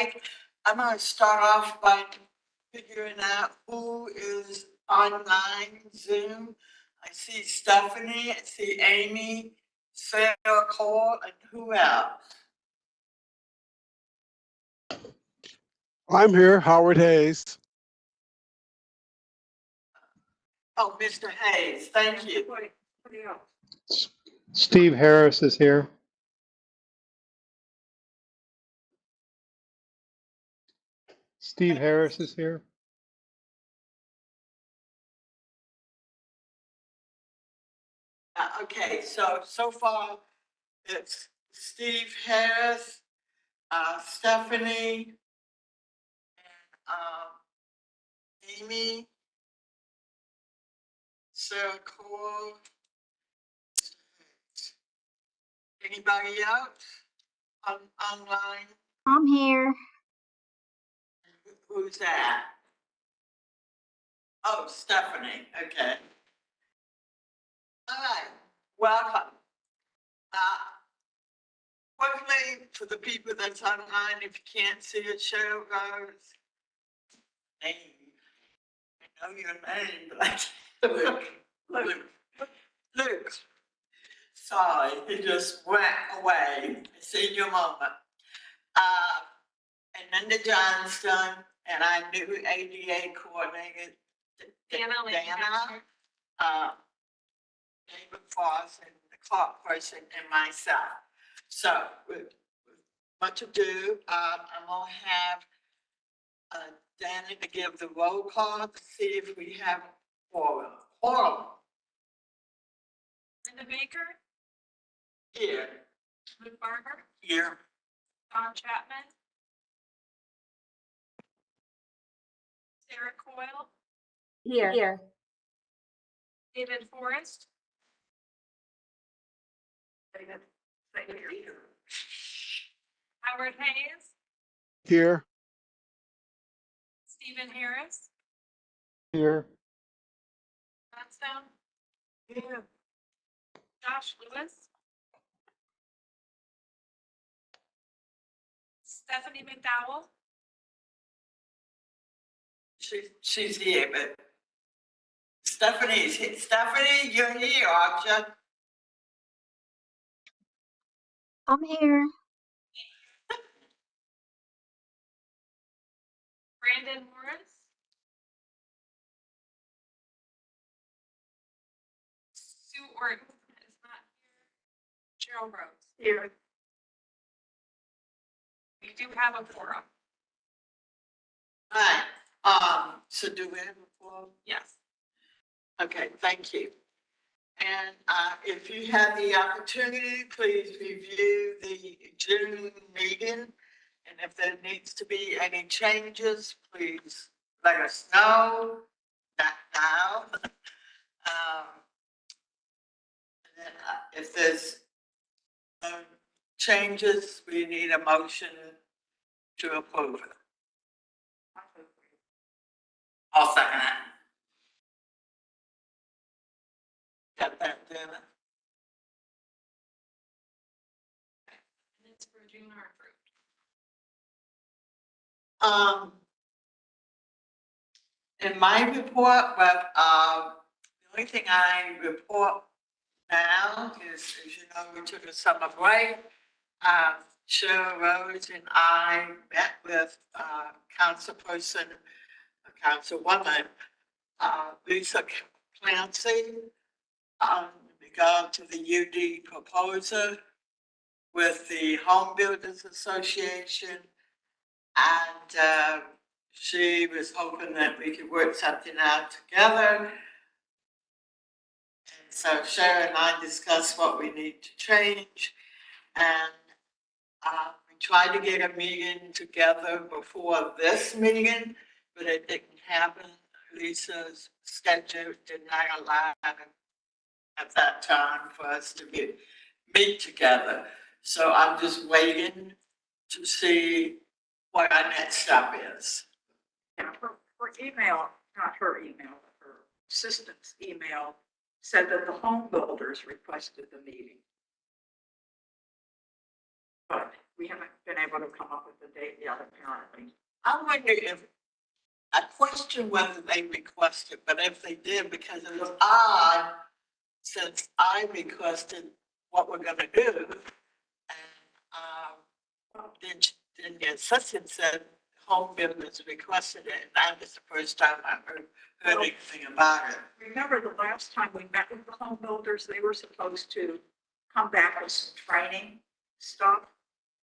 like, I'm gonna start off by figuring out who is online Zoom. I see Stephanie, I see Amy, Sarah Cole, and who else? I'm here, Howard Hayes. Oh, Mr. Hayes, thank you. Steve Harris is here. Steve Harris is here. Okay, so far it's Steve Harris, Stephanie, Amy, Sarah Cole. Anybody else online? I'm here. Who's that? Oh, Stephanie, okay. All right, welcome. Quickly, for the people that's online, if you can't see it, show Rose name. I know your name, but Luke. Sorry, he just went away. I seen your moment. And Linda Johnston, and I knew ADA coordinator Dana, David Foss, and the clock person, and myself. So, with much ado, I'm gonna have Danny to give the roll call to see if we have quorum. Linda Baker, Here. Luke Barber, Here. Don Chapman, Sarah Coyle, Here. David Forrest, Howard Hayes, Here. Stephen Harris, Here. Johnstone. Yeah. Josh Lewis, Stephanie McDowell, She's here, but Stephanie's here. Stephanie, you're here, aren't you? I'm here. Brandon Morris, Sue Orton is not here, Cheryl Rose. Here. We do have a forum. All right, so do we have a quorum? Yes. Okay, thank you. And if you have the opportunity, please review the June meeting. And if there needs to be any changes, please let us know. Not now. And then, if there's no changes, we need a motion to approve it. I'll second it. Got that, Dana? Minutes for June are approved. In my report, but the only thing I report now is, as you know, we took a summer break. Cheryl Rose and I met with councilwoman Lisa Clancy in regard to the UD proposal with the Home Builders Association. And she was hoping that we could work something out together. And so Sharon and I discussed what we need to change. And we tried to get a meeting together before this meeting, but it didn't happen. Lisa's schedule did not allow at that time for us to meet together. So I'm just waiting to see what our next step is. Yeah, her email, not her email, but her assistant's email said that the home builders requested the meeting. But we haven't been able to come up with a date yet, apparently. I wonder if, I question whether they requested, but if they did, because it was odd, since I requested what we're gonna do. And, then the assistant said home builders requested it, and that was the first time I heard anything about it. Remember the last time we met with the home builders, they were supposed to come back with some training stuff,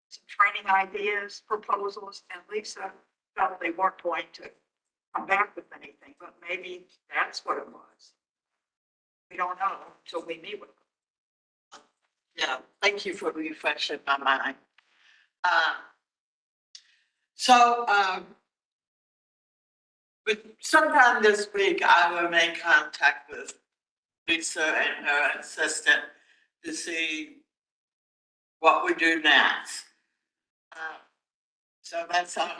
some training ideas, proposals, and Lisa felt they weren't going to come back with anything, but maybe that's what it was. We don't know until we meet with them. Yeah, thank you for refreshing my mind. So, but sometime this week, I will make contact with Lisa and her assistant to see what we do next. So that's on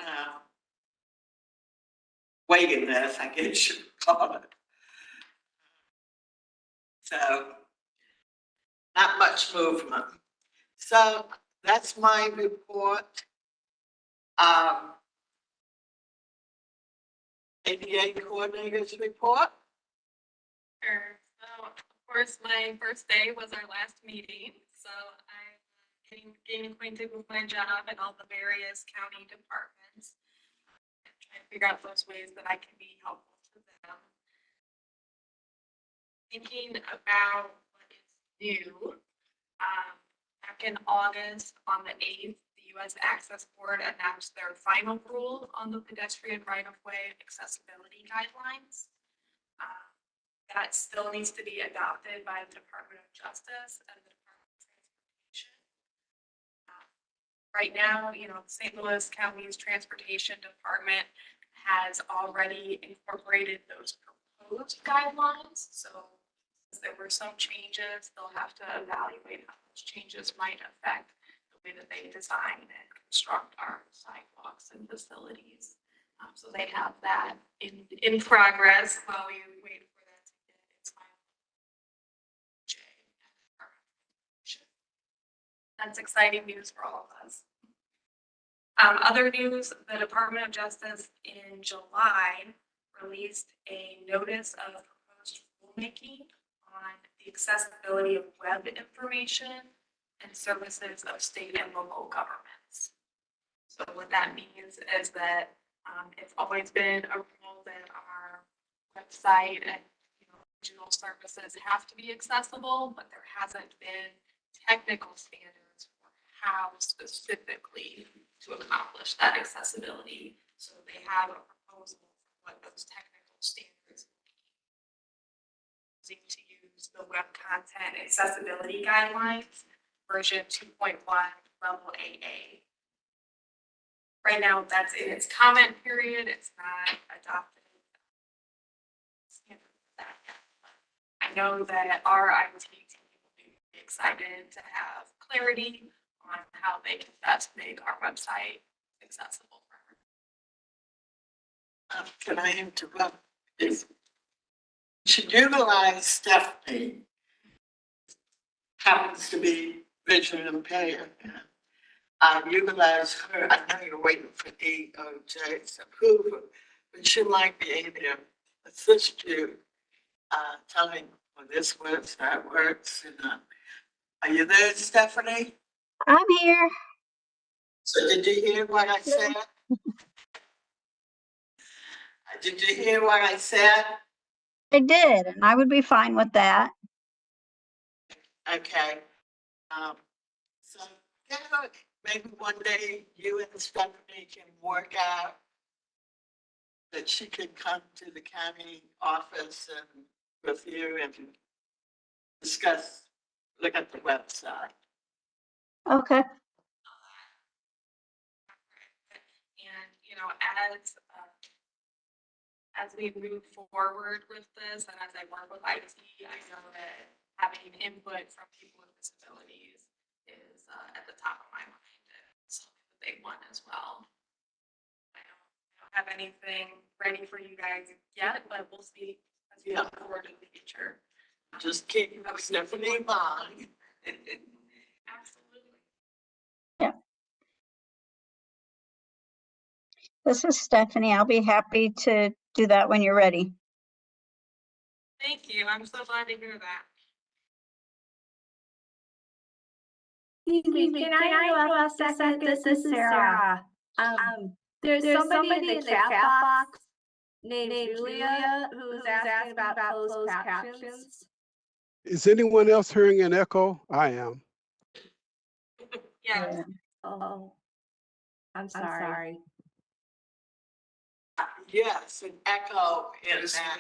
waiting list, I guess you would call it. So, not much movement. So that's my report. ADA coordinators report. Sure. So, of course, my first day was our last meeting, so I'm getting acquainted with my job and all the various county departments. Trying to figure out those ways that I can be helpful to them. Thinking about what is new, back in August, on the 8th, the U.S. Access Board announced their final rule on the pedestrian right-of-way accessibility guidelines. That still needs to be adopted by the Department of Justice and the Department of Transportation. Right now, the St. Louis County's Transportation Department has already incorporated those proposed guidelines. So since there were some changes, they'll have to evaluate how those changes might affect the way that they design and construct our sidewalks and facilities. So they have that in progress while we wait for that to get its final. That's exciting news for all of us. Other news, the Department of Justice in July released a notice of proposed rulemaking on the accessibility of web information and services of state and local governments. So what that means is that it's always been a rule that our website and digital services have to be accessible, but there hasn't been technical standards for how specifically to accomplish that accessibility. So they have a proposal for what those technical standards will be. To use the Web Content Accessibility Guidelines, version 2.1, level AA. Right now, that's in its comment period. It's not adopted. I know that our IT team will be excited to have clarity on how they can best make our website accessible for her. Can I interrupt? Should utilize Stephanie, happens to be visually impaired. Utilize her, I know you're waiting for DOJ's approval, but she might be able to assist you, telling, well, this works, that works, are you there, Stephanie? I'm here. So did you hear what I said? Did you hear what I said? I did, and I would be fine with that. Okay. So, yeah, maybe one day you and Stephanie can work out that she could come to the county office and with you and discuss, look at the website. Okay. And, as we move forward with this and as I work with IT, I know that having input from people with disabilities is at the top of my mind. It's something that they want as well. I don't have anything ready for you guys yet, but we'll see as we look forward to the future. Just keep Stephanie in mind. Absolutely. This is Stephanie. I'll be happy to do that when you're ready. Thank you. I'm so glad to hear that. Excuse me, can I interrupt a second? This is Sarah. There's somebody in the chat box named Julia who's asking about closed captions. Is anyone else hearing an echo? I am. Yeah. Oh, I'm sorry. Yes, an echo in that.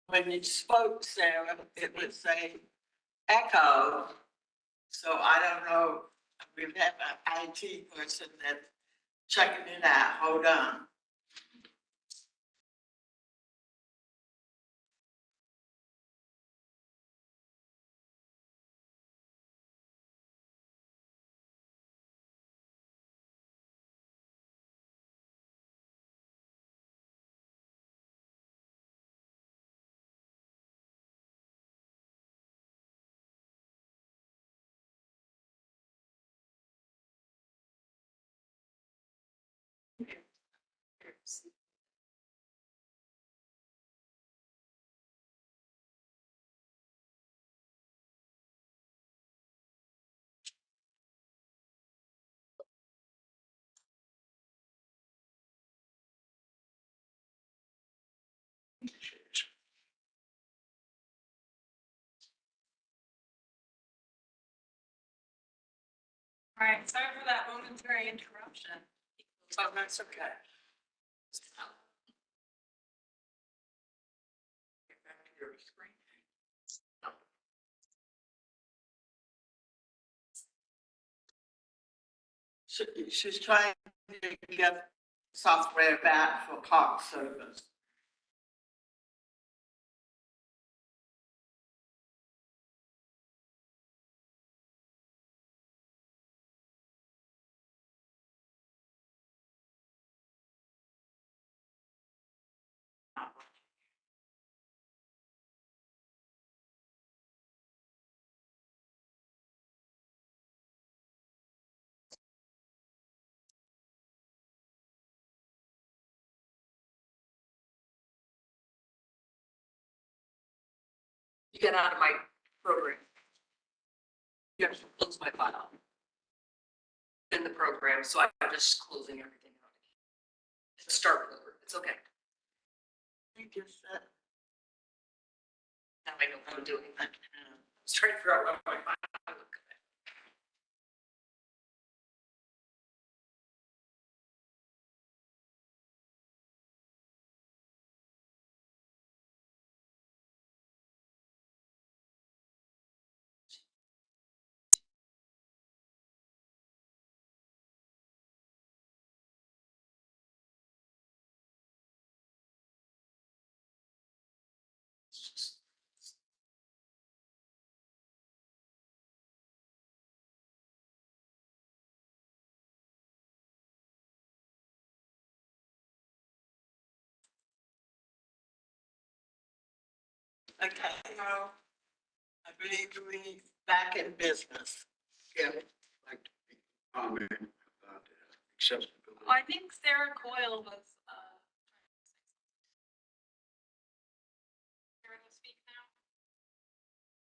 When you spoke, Sarah, it would say echo. So I don't know, we have an IT person that's checking it out. Hold on. All right, sorry for that momentary interruption. Oh, that's okay. Get back to your screen. She's trying to get software back for park service. You get out of my program. You have to close my file in the program, so I'm just closing everything out. Start over, it's okay. You just said, Now I know how I'm doing that. I was trying to figure out what my file looked like. okay, so I believe we back in business. Yeah. Like to comment about accessibility. I think Sarah Coyle was, Sarah will speak now.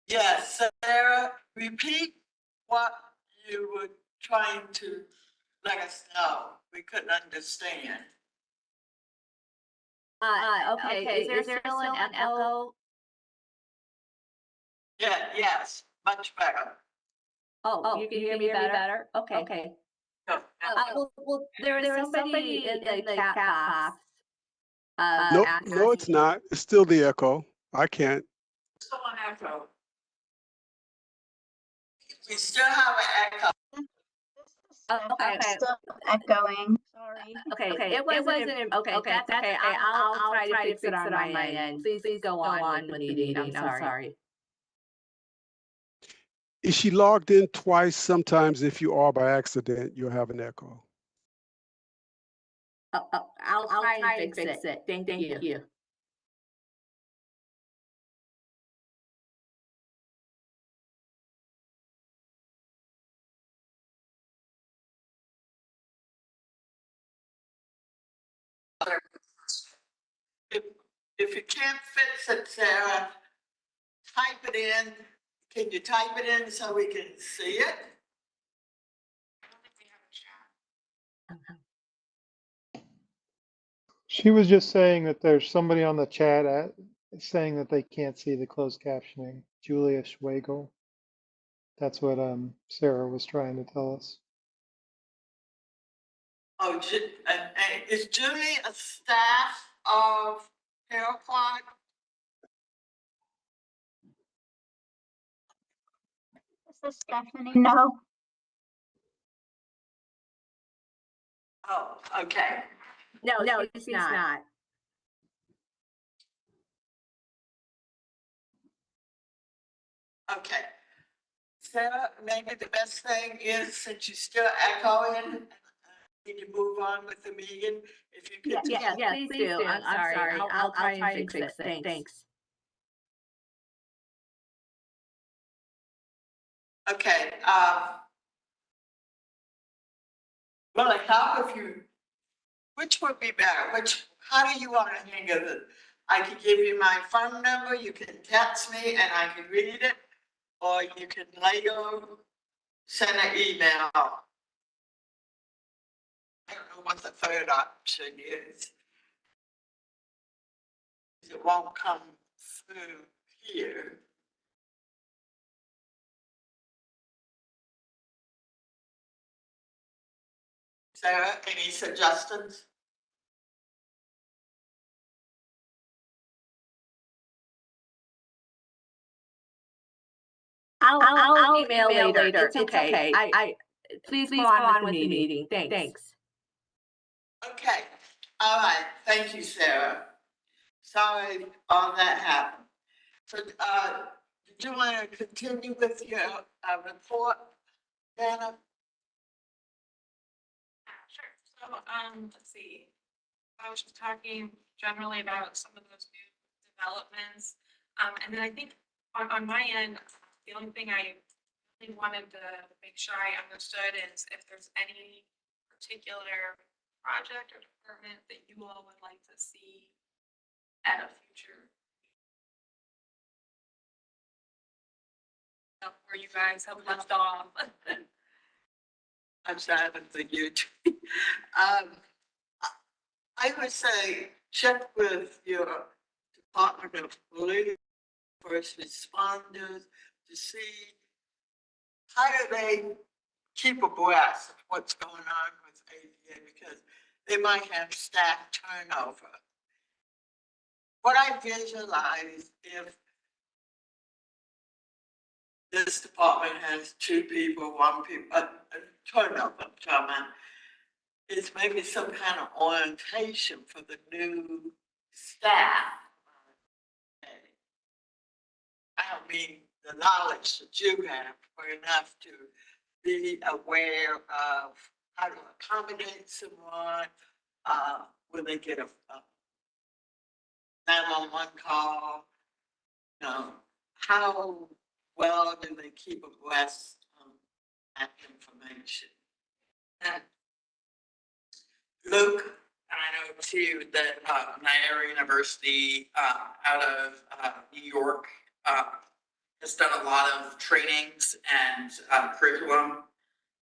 Yes, Sarah, repeat what you were trying to let us know. We couldn't understand. Okay, is there still an echo? Yeah, yes, much better. Oh, you can hear me better? Okay. No, Well, there is somebody in the chat box. No, asking- no, it's not. It's still the echo. I can't. Still on echo. we still have an echo. Okay. Still echoing, sorry. Okay, it wasn't, okay, that's okay, I'll try to fix it on my end. Please go on with the meeting, I'm sorry. Is she logged in twice? Sometimes if you are by accident, you'll have an echo. I'll try and fix it, thank you. if you can't fix it, Sarah, type it in. Can you type it in so we can see it? I don't think we have a chat. She was just saying that there's somebody on the chat saying that they can't see the closed captioning. Julia Schwagel. That's what Sarah was trying to tell us. Oh, and is Julie a staff of Paraquat? This is Stephanie. No. Oh, okay. No, she's not. Okay. Sarah, maybe the best thing is, since you're still echoing, need to move on with the meeting, if you could. Yeah, please do. I'm sorry. I'll try and fix it. Thanks. Okay, well, I thought if you, which would be better, how do you want to handle it? I can give you my phone number, you can text me and I can read it, or you can later send an email. I don't know what the third option is. It won't come through here. Sarah, any suggestions? I'll email later. It's okay. Please go on with the meeting. Thanks. Okay, all right, thank you, Sarah. Sorry all that happened. So, did you want to continue with your report, Dana? Sure. So, let's see. I was just talking generally about some of those new developments. And then I think on my end, the only thing I really wanted to make sure I understood is if there's any particular project or department that you all would like to see at a future. Where you guys have left off. I'm sorry, I'm the YouTube. I would say check with your Department of Police, first responders to see how do they keep abreast of what's going on with ADA, because they might have staff turnover. What I visualize, if this department has two people, one people, turnover, I'm talking about, is maybe some kind of orientation for the new staff. I don't mean the knowledge that you have, or enough to be aware of how to accommodate someone, when they get a 911 call, you know, how well do they keep abreast of that information? And Luke, and I know too that Niagara University out of New York has done a lot of trainings and curriculum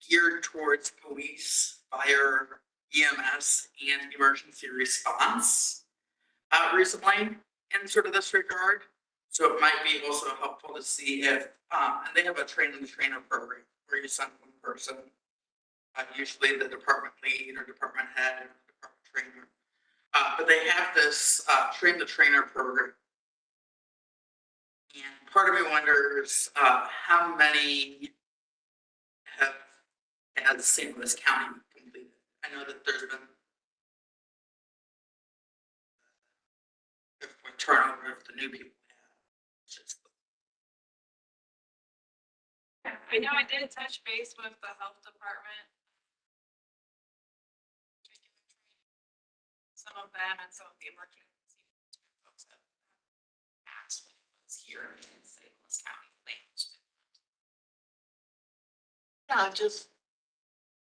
geared towards police, fire, EMS, and emergency response recently in sort of this regard. So it might be also helpful to see if, and they have a train-the-trainer program where you send one person, usually the department lead or department head or department trainer. But they have this train-the-trainer program. And part of me wonders how many have had St. Louis County completed. I know that there's been turnover of the new people. I know I did touch base with the health department. Some of them and some of the emergency folks have asked when it was here in St. Louis County.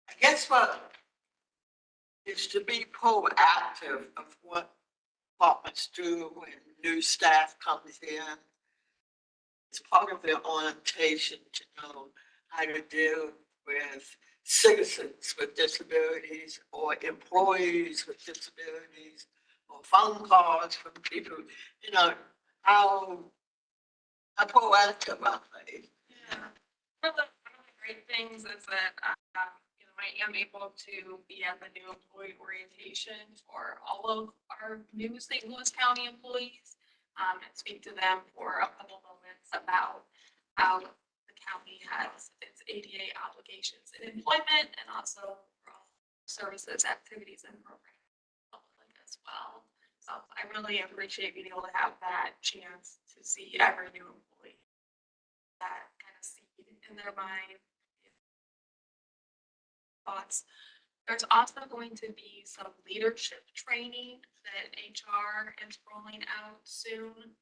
I guess what is to be proactive of what departments do when new staff comes in. It's part of their orientation to know how to deal with citizens with disabilities or employees with disabilities or phone calls from people, you know, how proactive are they? Yeah. One of the great things is that, you know, I am able to be at the new employee orientation for all of our new St. Louis County employees, and speak to them for a couple moments about how the county has its ADA obligations in employment and also for all services, activities, and programs as well. So I really appreciate being able to have that chance to see every new employee, that kind of seed in their mind, thoughts. There's also going to be some leadership training that HR is rolling out soon.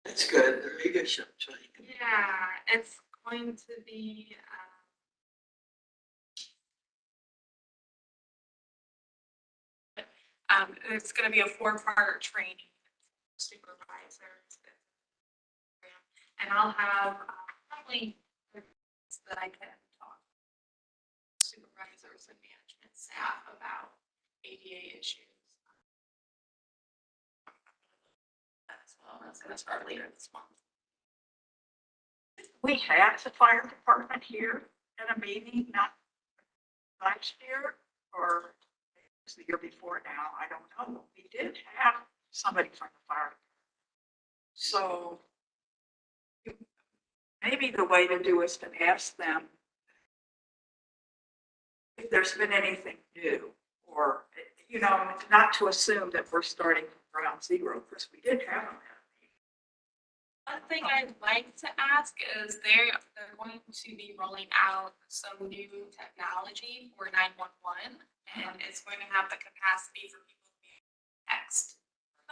That's good, the leadership training. Yeah, it's going to be, it's gonna be a 4-part training, supervisors. And I'll have probably that I can talk to supervisors and management staff about ADA issues. As well, that's gonna start later this month. We had the fire department here at a meeting, not last year, or it was the year before now, I don't know. We did have somebody from the fire. So maybe the way to do is to ask them if there's been anything new, or, you know, not to assume that we're starting from ground zero, because we did have them. One thing I'd like to ask is they're going to be rolling out some new technology for 911, and it's going to have the capacity for people to be text.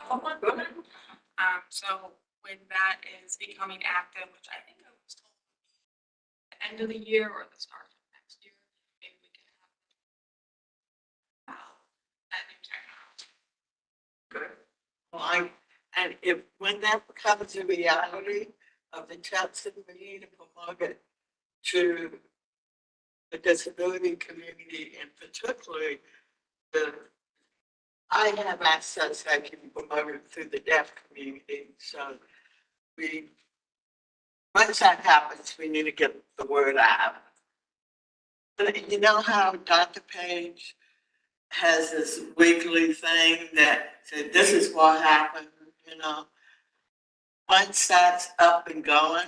Oh, my goodness. So when that is becoming active, which I think I was told the end of the year or the start of next year, maybe we can have that new technology. Good. Well, and if, when that becomes a reality of the testing, we need to promote it to the disability community, and particularly I have access, I can promote it through the deaf community, so once that happens, we need to get the word out. But you know how Dr. Page has this weekly thing that said, this is what happened, you know? Once that's up and going,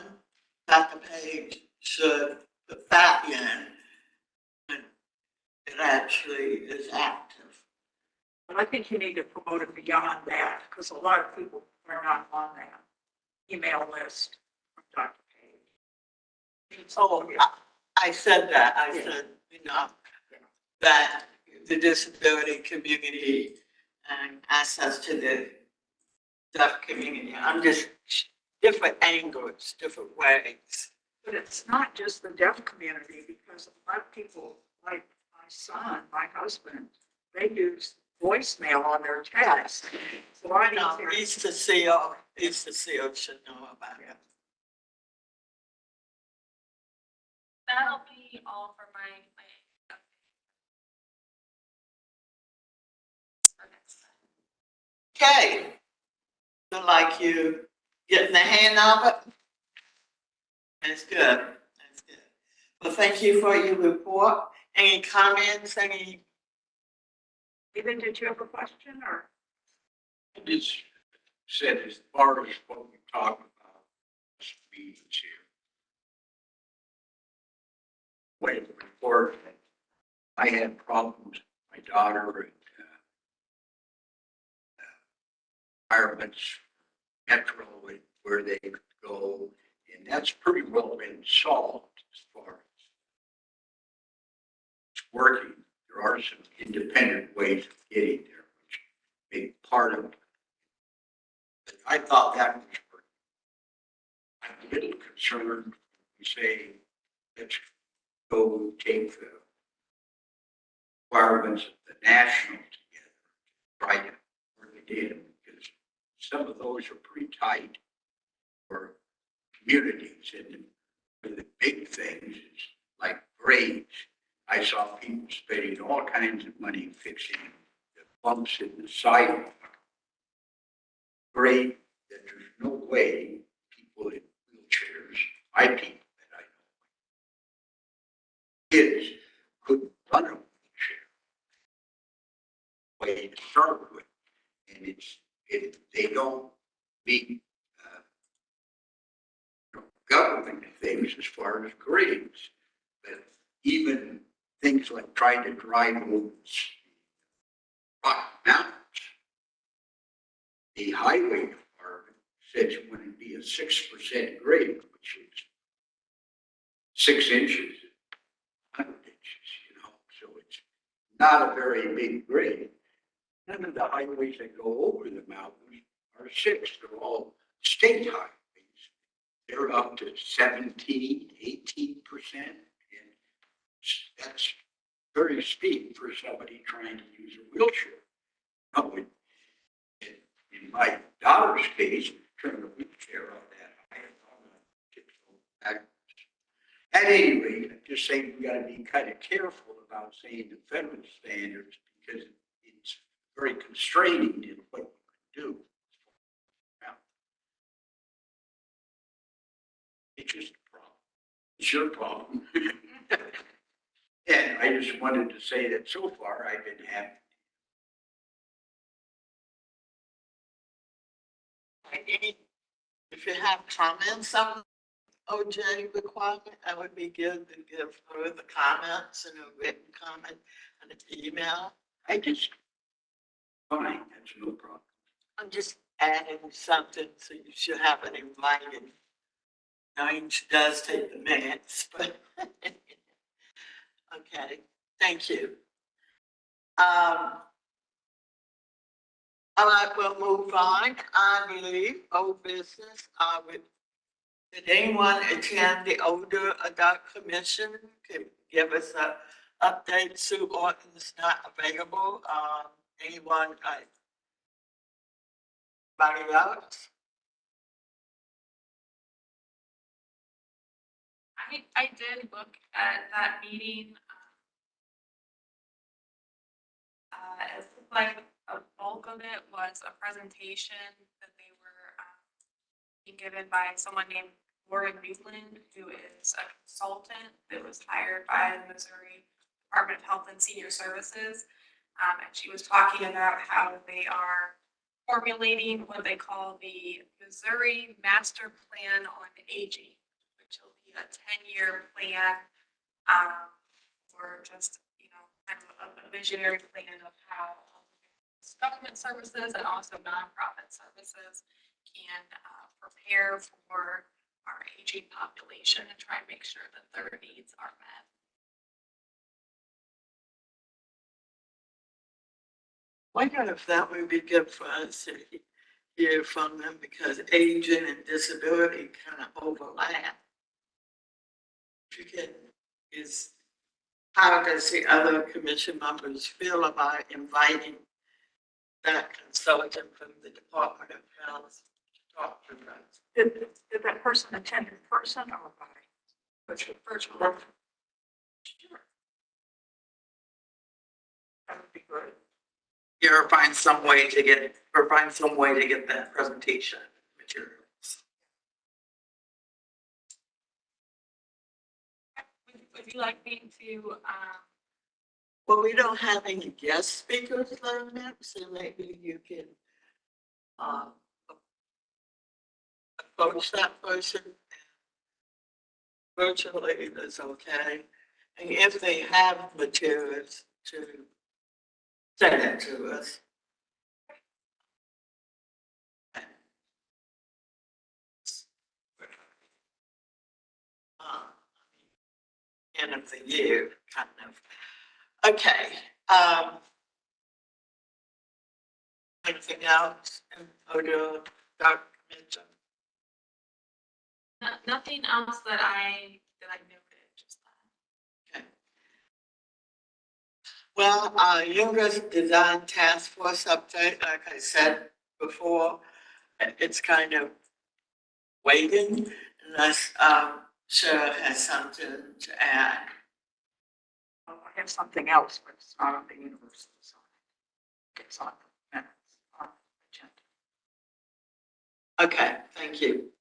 Dr. Page should put that in when it actually is active. But I think you need to promote it beyond that, because a lot of people are not on that email list from Dr. Page. Oh, I said that, I said, you know, that the disability community and access to the deaf community, I'm just different angles, different ways. But it's not just the deaf community, because a lot of people, like my son, my husband, they use voicemail on their text. So I No, need to. East to CO should know about it. That'll be all for my for next time. Okay. So like you getting the hang of it? That's good. That's good. Well, thank you for your report. Any comments, any? Ethan, did you have a question, or? I just said as far as what we talked about, meetings here. When before, I had problems with my daughter and environments, metro, and where they could go, and that's pretty well been solved as far as it's working. There are some independent ways of getting there, which may be part of it. But I thought that was working. I'm a little concerned, you say, let's go take the requirements of the national together, try to work it in, because some of those are pretty tight for communities. And one of the big things is like grades. I saw people spending all kinds of money fixing the bumps in the sidewalk. Grade that there's no way people in wheelchairs, my people that I know, kids couldn't run a wheelchair way to start with. And they don't meet government things as far as grades. But even things like trying to drive over Rocky Mountains, the highway department said you want to be a 6% grade, which is 6 inches, 100 inches, so it's not a very big grade. None of the highways that go over the mountains are 6. They're all state highways. They're up to 17, 18%. And that's very steep for somebody trying to use a wheelchair. Oh, in my daughter's case, turn the wheelchair on that high. At any rate, I'm just saying we got to be kind of careful about saying the federal standards because it's very constraining in what you can do. It's just a problem. It's your problem. And I just wanted to say that so far I've been happy. If you have comments on OJ requirement, that would be good to give her the comments in a written comment and an email. I just, fine, that's no problem. I'm just adding something so you should have it in writing. Knowing she does take the minutes, but okay, thank you. All right, we'll move on. I believe old business. Did anyone attend the older adult commission? Can give us a update. Sue Orton is not available. Anyone? Anybody else? I did look at that meeting. It looked like a bulk of it was a presentation that they were being given by someone named Laura Newland, who is a consultant that was hired by the Missouri Department of Health and Senior Services. And she was talking about how they are formulating what they call the Missouri Master Plan on Aging, which will be a 10-year plan for just, kind of a visionary plan of how government services and also nonprofit services can prepare for our aging population and try and make sure that their needs are met. I wonder if that would be good for us to hear from them because aging and disability kind of overlap. If you can, how does the other commission members feel about inviting that consultant from the Department of Health to talk to us? Did that person attend in person or by virtual? Sure. That would be good. Or find some way to get that presentation materials. Would you like me to, Well, we don't have any guest speakers lined up, so maybe you can approach that person virtually is okay. And if they have materials to send it to us. End of the year, kind of. Okay. Anything else? Dr. Mitchell? nothing else that I noted, just that. Okay. Well, Universal Design Task Force update, like I said before, it's kind of waiting unless, Cheryl has something to add. I have something else, but it's not on the universal design. It's on the minutes, on the agenda. Okay, thank you.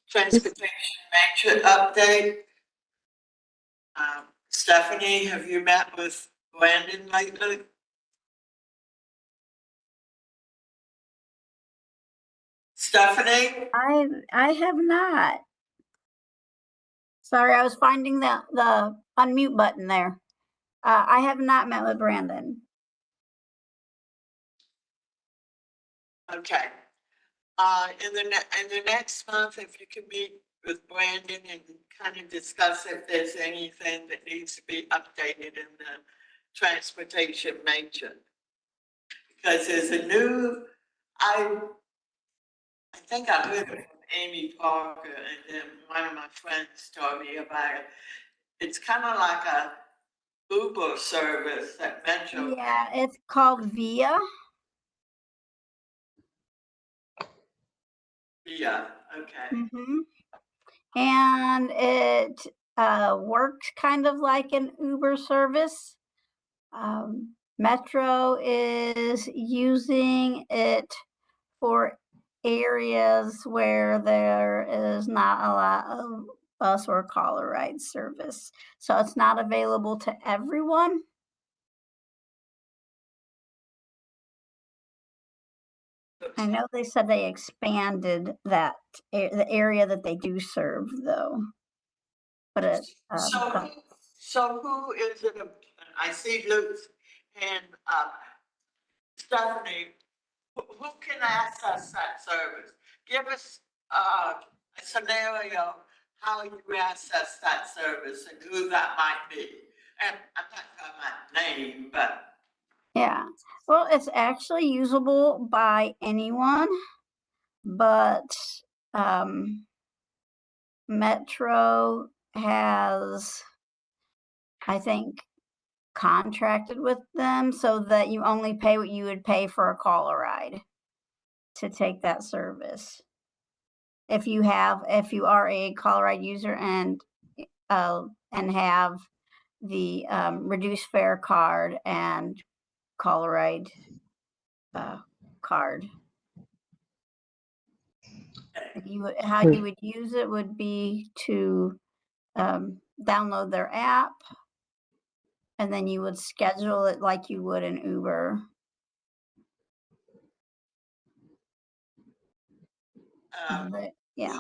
Transportation matrix update. Stephanie, have you met with Brandon lately? Stephanie? I have not. Sorry, I was finding the unmute button there. I have not met with Brandon. Okay. In the next month, if you could meet with Brandon and kind of discuss if there's anything that needs to be updated in the transportation matrix. Because there's a new, I think I heard it from Amy Parker, and then one of my friends told me about it. It's kind of like a Uber service that Metro. Yeah, it's called Via. Yeah, okay. Mm-hmm. And it works kind of like an Uber service. Metro is using it for areas where there is not a lot of bus or caller ride service. So it's not available to everyone. I know they said they expanded that the area that they do serve though. But it, So who is it? I see Luke's hand up. Stephanie, who can access that service? Give us a scenario how you access that service and who that might be. And I'm not talking about name, but yeah, well, it's actually usable by anyone, but Metro has, I think, contracted with them so that you only pay what you would pay for a caller ride to take that service. If you are a caller ride user and have the reduced fare card and caller ride card. How you would use it would be to download their app, and then you would schedule it like you would an Uber. Yeah.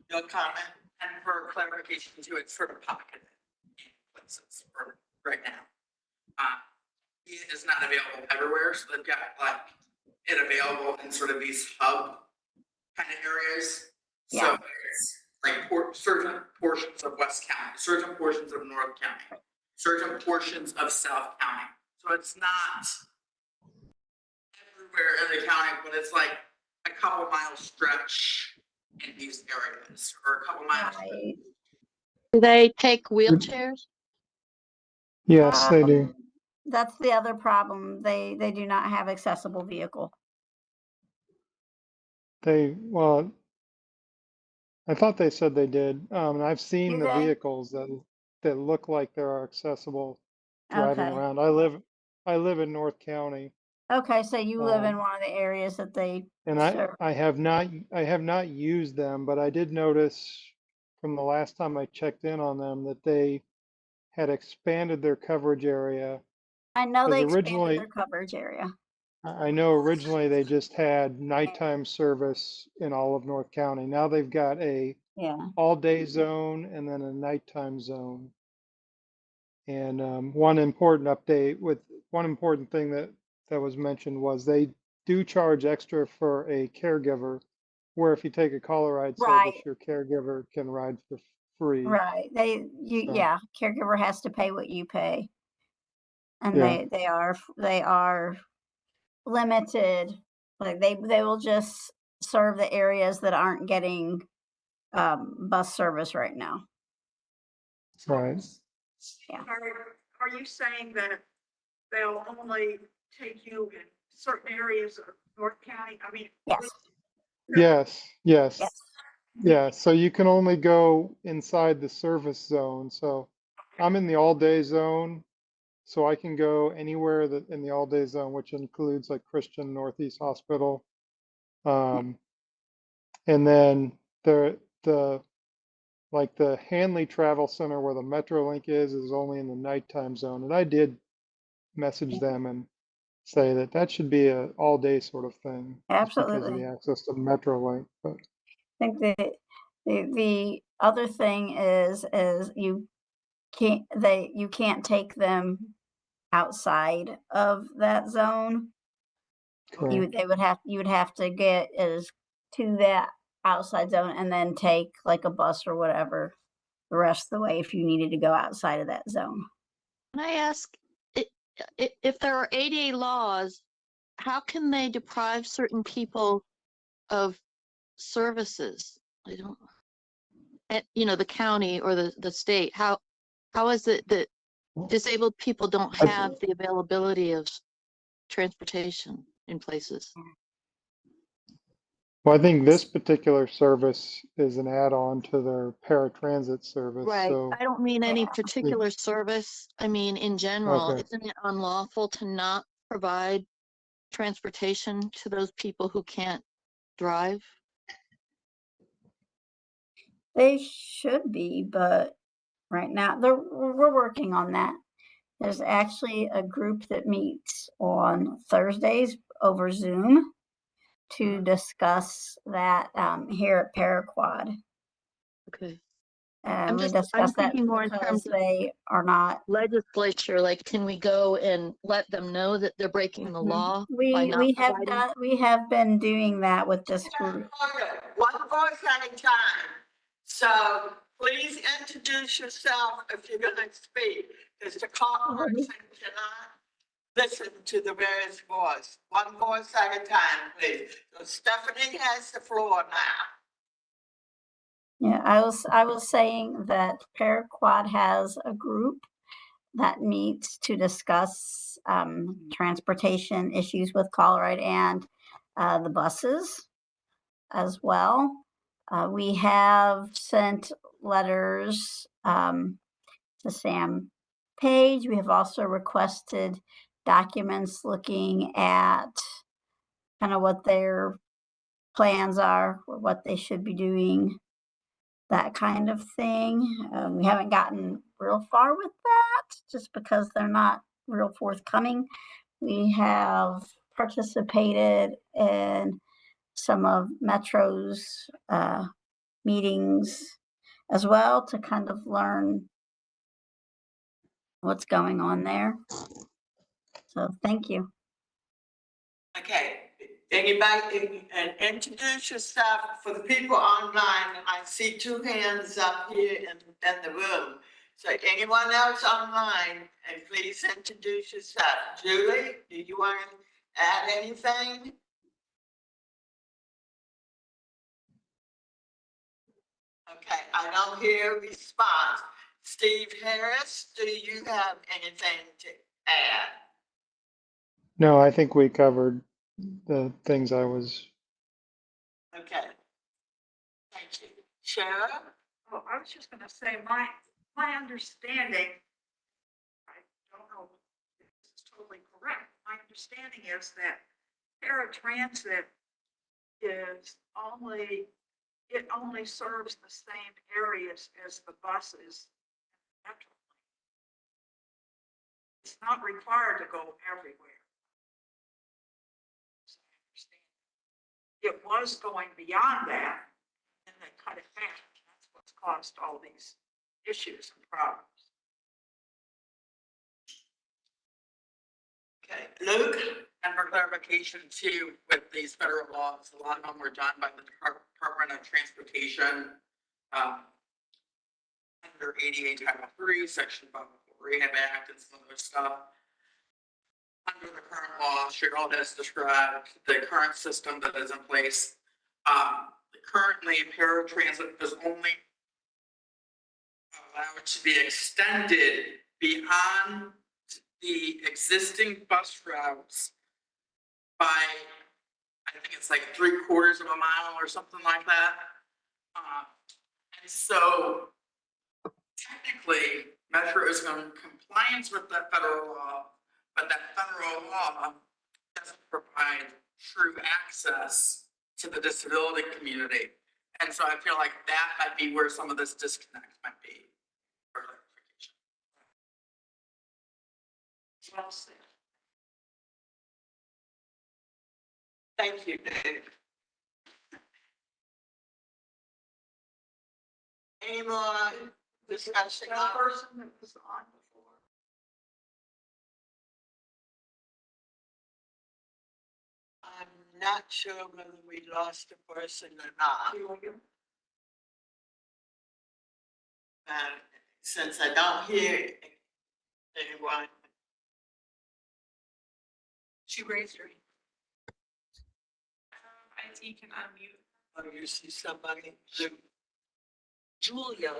your comment. And for clarification too, it's sort of pocketed places for right now. It is not available everywhere, so they've got like it available in sort of these hub kind of areas. So Yeah. it's like certain portions of West County, certain portions of North County, certain portions of South County. So it's not everywhere in the county, but it's like a couple mile stretch in these areas, or a couple miles. Right. Do they take wheelchairs? Yes, they do. That's the other problem. They do not have accessible vehicle. Well, I thought they said they did. And I've seen Do the they? vehicles that look like they're accessible driving Okay. around. I live in North County, Okay, so you live in um, one of the areas that they and serve. I have not used them, but I did notice from the last time I checked in on them that they had expanded their coverage area. I know they Because expanded originally, their coverage area. I know originally they just had nighttime service in all of North County. Now they've got a Yeah. all-day zone and then a nighttime zone. And one important thing that was mentioned was they do charge extra for a caregiver, where if you take a caller ride service, Right. your caregiver can ride for free. Right. So, Yeah, caregiver has to pay what you pay. And yeah, they are limited. Like they will just serve the areas that aren't getting bus service right now. right. Yeah. Are you saying that they'll only take you in certain areas of North County? I mean. Yes, Yes, yes, yes. yeah. So you can only go inside the service zone. So I'm in the all-day zone, so I can go anywhere that in the all-day zone, which includes like Christian Northeast Hospital. And then the like the Hanley Travel Center where the Metrolink is only in the nighttime zone. And I did message them and say that that should be a all-day sort of thing, just because of Absolutely. the access to Metrolink. But I think the other thing is you can't take them outside of that zone. correct. You would have to get is to that outside zone and then take like a bus or whatever the rest of the way if you needed to go outside of that zone. Can I ask, if there are ADA laws, how can they deprive certain people of services? I don't, the county or the state, how is it that disabled people don't I- have the availability of transportation in places? Well, I think this particular service is an add-on to their paratransit service. Right. So, I don't mean any Yeah. particular service. I mean, in general, okay. isn't it unlawful to not provide transportation to those people who can't drive? They should be, but right now we're working on that. There's actually a group that meets on Thursdays over Zoom to discuss that here at Paraquad. Okay. And we I'm discussed that thinking more in because terms of they are not. legislature, like, can we go and let them know that they're breaking the law by not providing? We have been doing that with this group. One voice at a time. So please introduce yourself if you're gonna speak, because the call person cannot listen to the various voices. One voice at a time, please. So Stephanie has the floor now. Yeah, I was saying that Paraquad has a group that meets to discuss transportation issues with Colorado and the buses as well. We have sent letters to Sam Page. We have also requested documents looking at kind of what their plans are, or what they should be doing, that kind of thing. We haven't gotten real far with that just because they're not real forthcoming. We have participated in some of Metro's meetings as well to kind of learn what's going on there. So thank you. Okay, anybody, and introduce yourself for the people online. I see two hands up here in the room. So anyone else online, and please introduce yourself. Julie, do you want to add anything? Okay, I don't hear a response. Steve Harris, do you have anything to add? No, I think we covered the things I was. Okay. Thank you. Shara? Well, I was just gonna say, my understanding, I don't know if this is totally correct. My understanding is that paratransit it only serves the same areas as the buses. It's not required to go everywhere. So I understand. It was going beyond that, and they cut it back. That's what's caused all these issues and problems. Okay, Luke? And for clarification too, with these federal laws, a lot of them were done by the Department of Transportation, under ADA Title III, Section 5 Rehab Act and some other stuff. Under the current law, Cheryl has described the current system that is in place. Currently, paratransit is only allowed to be extended beyond the existing bus routes by, I think it's like 3/4 of a mile or something like that. And so technically, Metro is in compliance with that federal law, but that federal law doesn't provide true access to the disability community. And so I feel like that might be where some of this disconnect might be. for clarification. Well said. Thank you, Dave. Any more discussion? The person that was on before. I'm not sure whether we lost a person or not. Julia. And since I don't hear anyone, She raised her. IT can unmute. or you see somebody who Julia.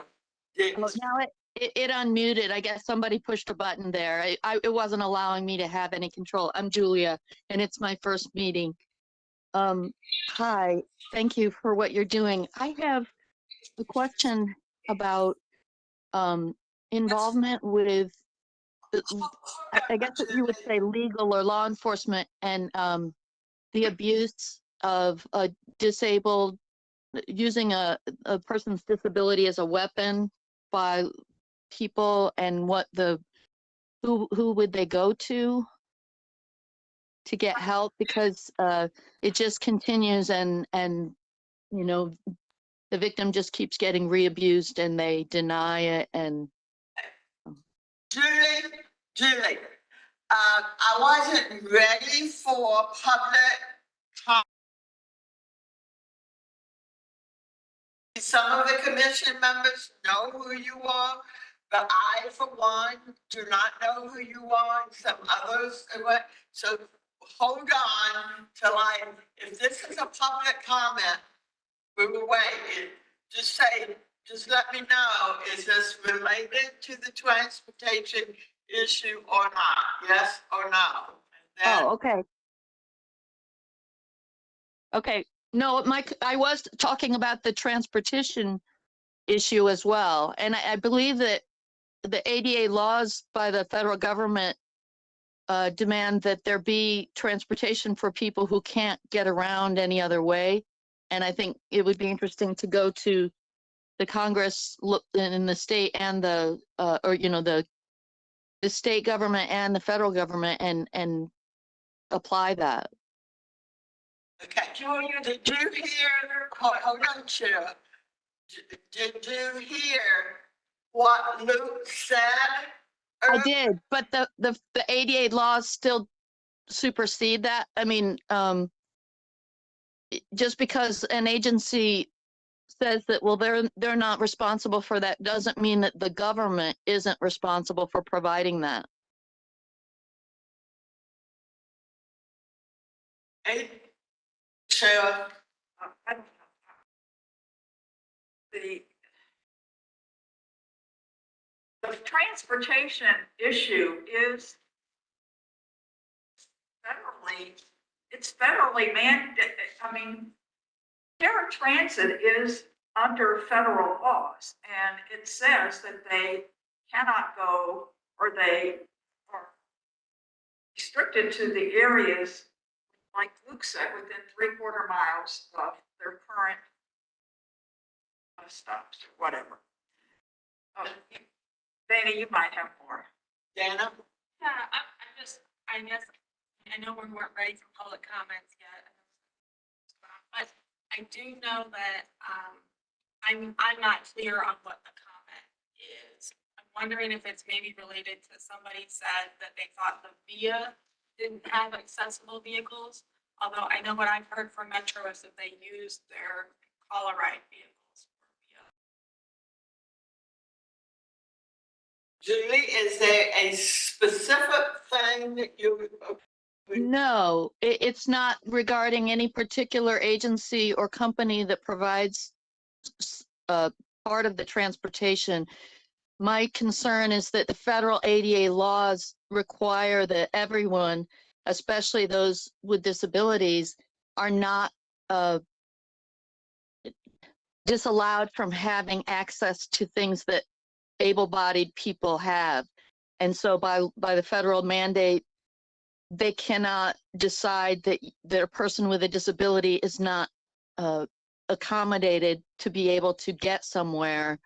did. Oh, now it unmuted. I guess somebody pushed a button there. It wasn't allowing me to have any control. I'm Julia, and it's my first meeting. Hi, thank you for what you're doing. I have a question about involvement with, I guess what you would say legal or law enforcement, and the abuse of a disabled, using a person's disability as a weapon by people, and what who would they go to get help, because it just continues, and you know, the victim just keeps getting re-abused and they deny it. And Julie, I wasn't ready for public comment. Some of the commission members know who you are, but I, for one, do not know who you are, and some others. So hold on till if this is a public comment, we will wait. Just let me know, is this related to the transportation issue or not? Yes or no? oh, okay. Okay, no, I was talking about the transportation issue as well. And I believe that the ADA laws by the federal government demand that there be transportation for people who can't get around any other way. And I think it would be interesting to go to the Congress, look in the state and the, or, you know, the state government and the federal government, and apply that. Okay, Julia, did you hear, hold on, Chair. Did you hear what Luke said? I did, but the ADA laws still supersede that. I mean, just because an agency says that, well, they're not responsible for that, doesn't mean that the government isn't responsible for providing that. Hey, Chair, I don't know. The transportation issue is federally mandated. I mean, paratransit is under federal laws, and it says that they cannot go, or they are restricted to the areas, like Luke said, within 3/4 miles of their current bus stops or whatever. Dana, you might have more. Dana? Yeah, I guess, I know we weren't ready for public comments yet. But I do know that, I'm not clear on what the comment is. I'm wondering if it's maybe related to somebody said that they thought the VIA didn't have accessible vehicles. Although I know what I've heard from Metro is that they use their call a ride vehicles for VIA. Julie, is there a specific thing that you? No, it's not regarding any particular agency or company that provides part of the transportation. my concern is that the federal ADA laws require that everyone, especially those with disabilities, are not disallowed from having access to things that able-bodied people have. And so by the federal mandate, they cannot decide that a person with a disability is not accommodated to be able to get somewhere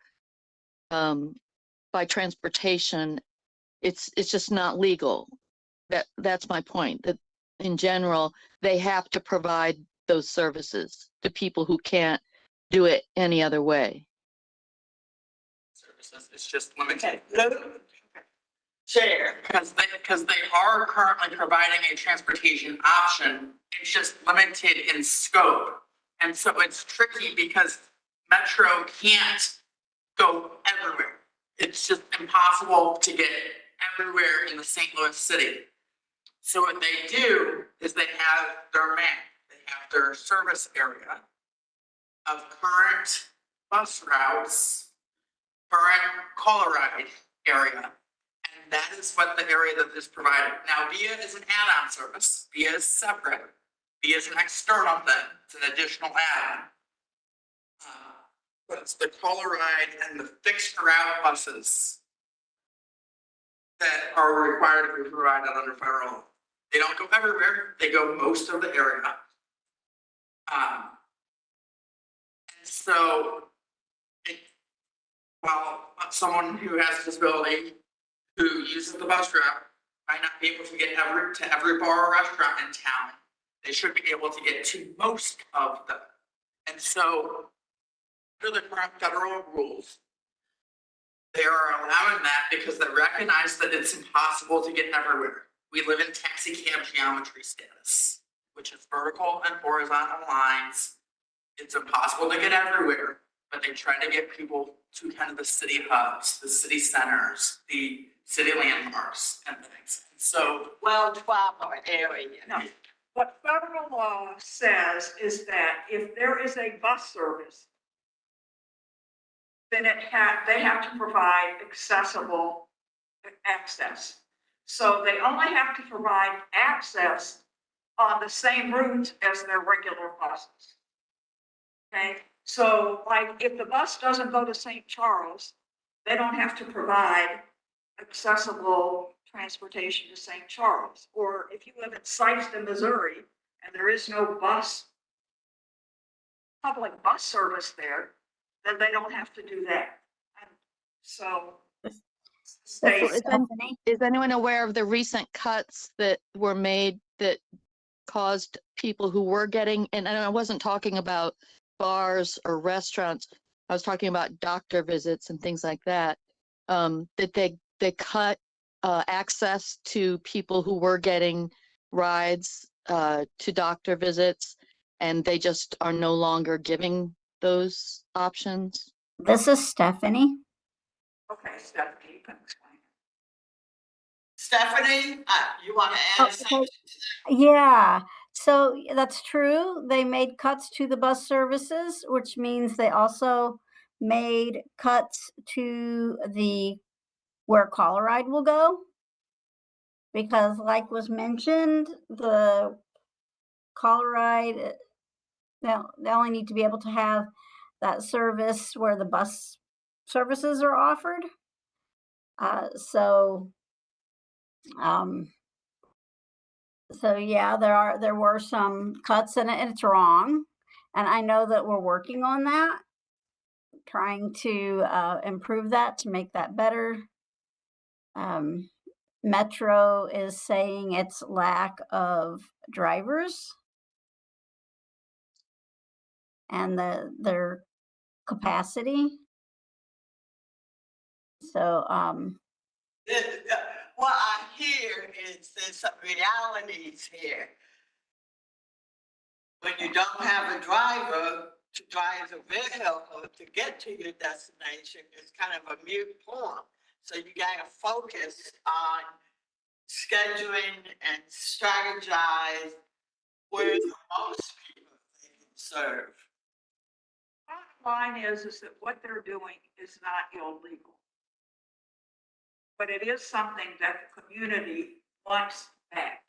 by transportation. It's just not legal. That's my point, that in general, they have to provide those services to people who can't do it any other way. Services, it's just limited. Okay, Lou? Chair. Because they are currently providing a transportation option, it's just limited in scope. And so it's tricky because Metro can't go everywhere. It's just impossible to get everywhere in the St. Louis city. So what they do is they have their map, they have their service area of current bus routes, current caller ride area. And that is what the area that is provided. Now, VIA is an add-on service. VIA is separate. VIA is an external thing. It's an additional add-on. But it's the caller ride and the fixed route buses that are required to be provided under federal law. They don't go everywhere. They go most of the area. And so, while someone who has a disability who uses the bus route might not be able to get to every bar or restaurant in town, they should be able to get to most of them. And so, under the current federal rules, they are allowing that because they recognize that it's impossible to get everywhere. We live in taxi cab geometry status, which is vertical and horizontal lines. It's impossible to get everywhere, but they try to get people to kind of the city hubs, the city centers, the city landmarks and things. So, Well-traveled area. No. What federal law says is that if there is a bus service, then they have to provide accessible access. So they only have to provide access on the same routes as their regular buses. Okay, so like if the bus doesn't go to St. Charles, they don't have to provide accessible transportation to St. Charles. Or if you live in Sikeston, Missouri, and there is no public bus service there, then they don't have to do that. And so states, Is anyone aware of the recent cuts that were made that caused people who were getting, and I wasn't talking about bars or restaurants, I was talking about doctor visits and things like that, that they cut access to people who were getting rides to doctor visits, and they just are no longer giving those options? This is Stephanie. okay, Stephanie, you can explain. Stephanie, you want to add something? Yeah, so that's true. They made cuts to the bus services, which means they also made cuts to the where caller ride will go. Because like was mentioned, the caller ride, they only need to be able to have that service where the bus services are offered. So yeah, there were some cuts and it's wrong. And I know that we're working on that, trying to improve that, to make that better. Metro is saying it's lack of drivers and their capacity. So What I hear is there's some realities here. When you don't have a driver to drive the vehicle to get to your destination, it's kind of a mute point. So you gotta focus on scheduling and strategize where the most people they can serve. Bottom line is that what they're doing is not illegal. but it is something that the community wants back.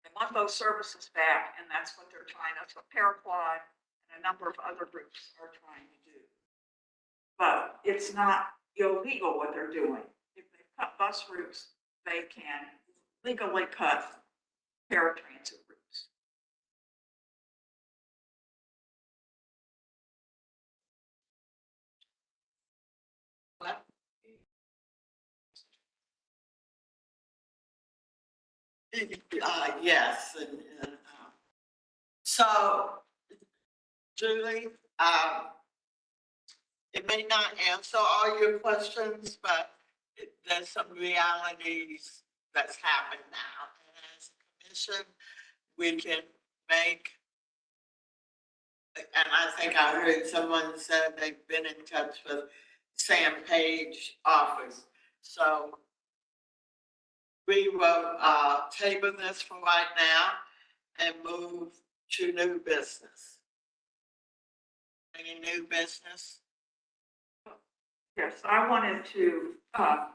They want those services back, and that's what they're trying, that's what Paraquad and a number of other groups are trying to do. But it's not illegal what they're doing. If they cut bus routes, they can legally cut paratransit routes. What? Yes, so Julie, it may not answer all your questions, but there's some realities that's happened now. And as a commission, we can make, and I think I heard someone said they've been in touch with Sam Page office. So we will table this for right now and move to new business. Any new business? Yes, I wanted to, I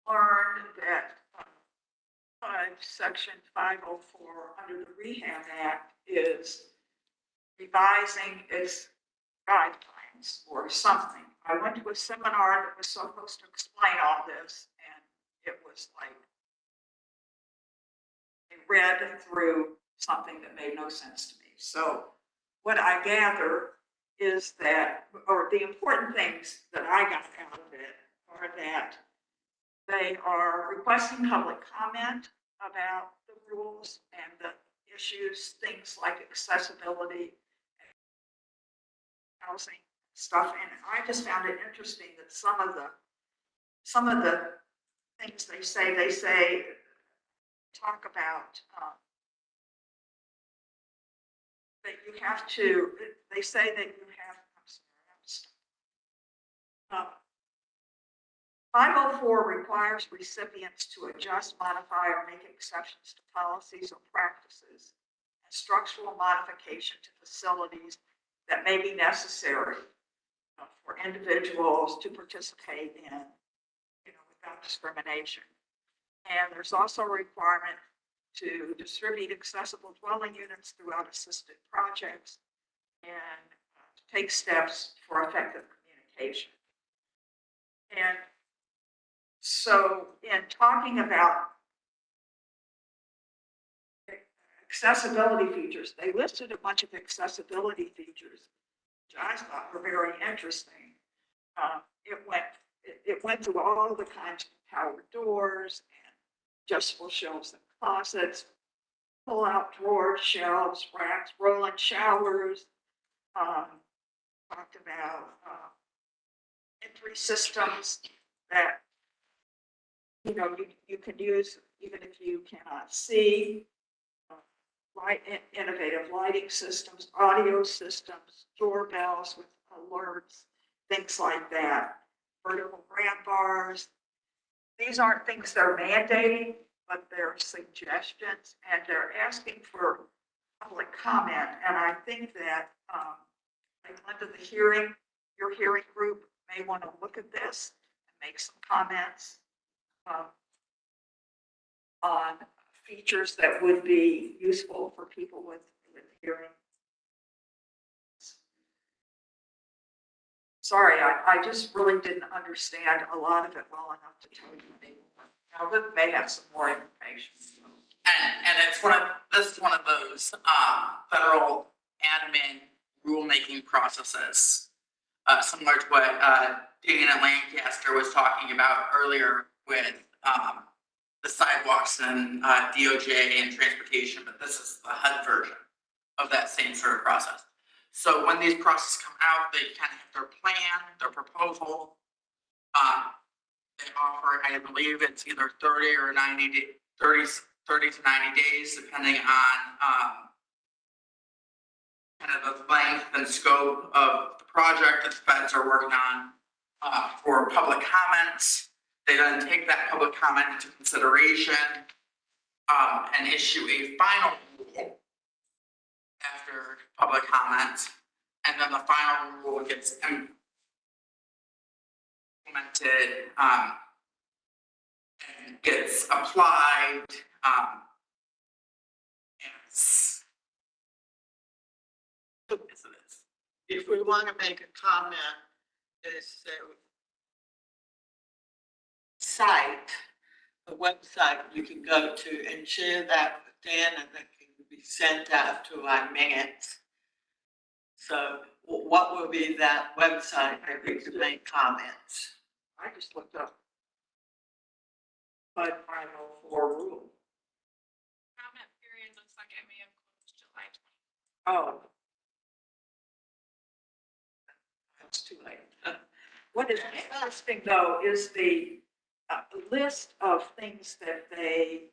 learned that section 504 under the Rehab Act is revising its guidelines or something. I went to a seminar that was supposed to explain all this, and it was like, I read through something that made no sense to me. So what I gather is that, or the important things that I got out of it are that they are requesting public comment about the rules and the issues, things like accessibility, housing stuff. And I just found it interesting that some of the things they say, talk about that you have to, they say that you have, I'm sorry, 504 requires recipients to adjust, modify, or make exceptions to policies or practices and structural modification to facilities that may be necessary for individuals to participate in, without discrimination. And there's also a requirement to distribute accessible dwelling units throughout assisted projects and to take steps for effective communication. And so in talking about accessibility features, they listed a bunch of accessibility features, which I thought were very interesting. It went through all the kinds of power doors and adjustable shelves and closets, pull-out drawers, shelves, racks, rolling showers. Talked about entry systems that you can use even if you cannot see. Innovative lighting systems, audio systems, doorbells with alerts, things like that. Vertical grab bars. These aren't things they're mandating, but they're suggestions, and they're asking for public comment. And I think that under the hearing, your hearing group may want to look at this and make some comments on features that would be useful for people with hearing. Sorry, I just really didn't understand a lot of it well enough to tell you. Now, Luke may have some more information. And this is one of those federal admin rulemaking processes, similar to what Dana Lancaster was talking about earlier with the sidewalks and DOJ and transportation, but this is the HUD version of that same sort of process. So when these processes come out, they kind of have their plan, their proposal. They offer, I believe it's either 30 or 90 30 to 90 days, depending on kind of the length and scope of the project that the feds are working on for public comments. They then take that public comment into consideration and issue a final rule after public comment, and then the final rule gets implemented, and gets applied, it's, If we want to make a comment, is site, the website you can go to and share that with Dan, and that can be sent out to our minutes. So what will be that website that we can make comments? I just looked up. But 504 rule. Comment period looks like it may have closed July 20th. Oh. That's too late. What is interesting, though, is the list of things that they,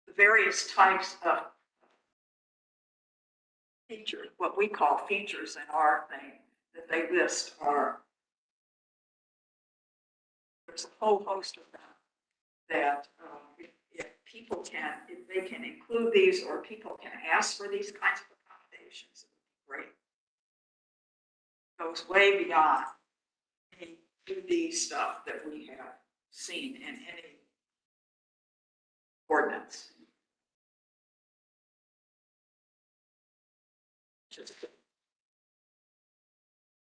the various types of features, what we call features in our thing, that they list are, there's a whole host of them that if people can, if they can include these or people can ask for these kinds of accommodations, it would be great. Goes way beyond any 2D stuff that we have seen in any ordinance.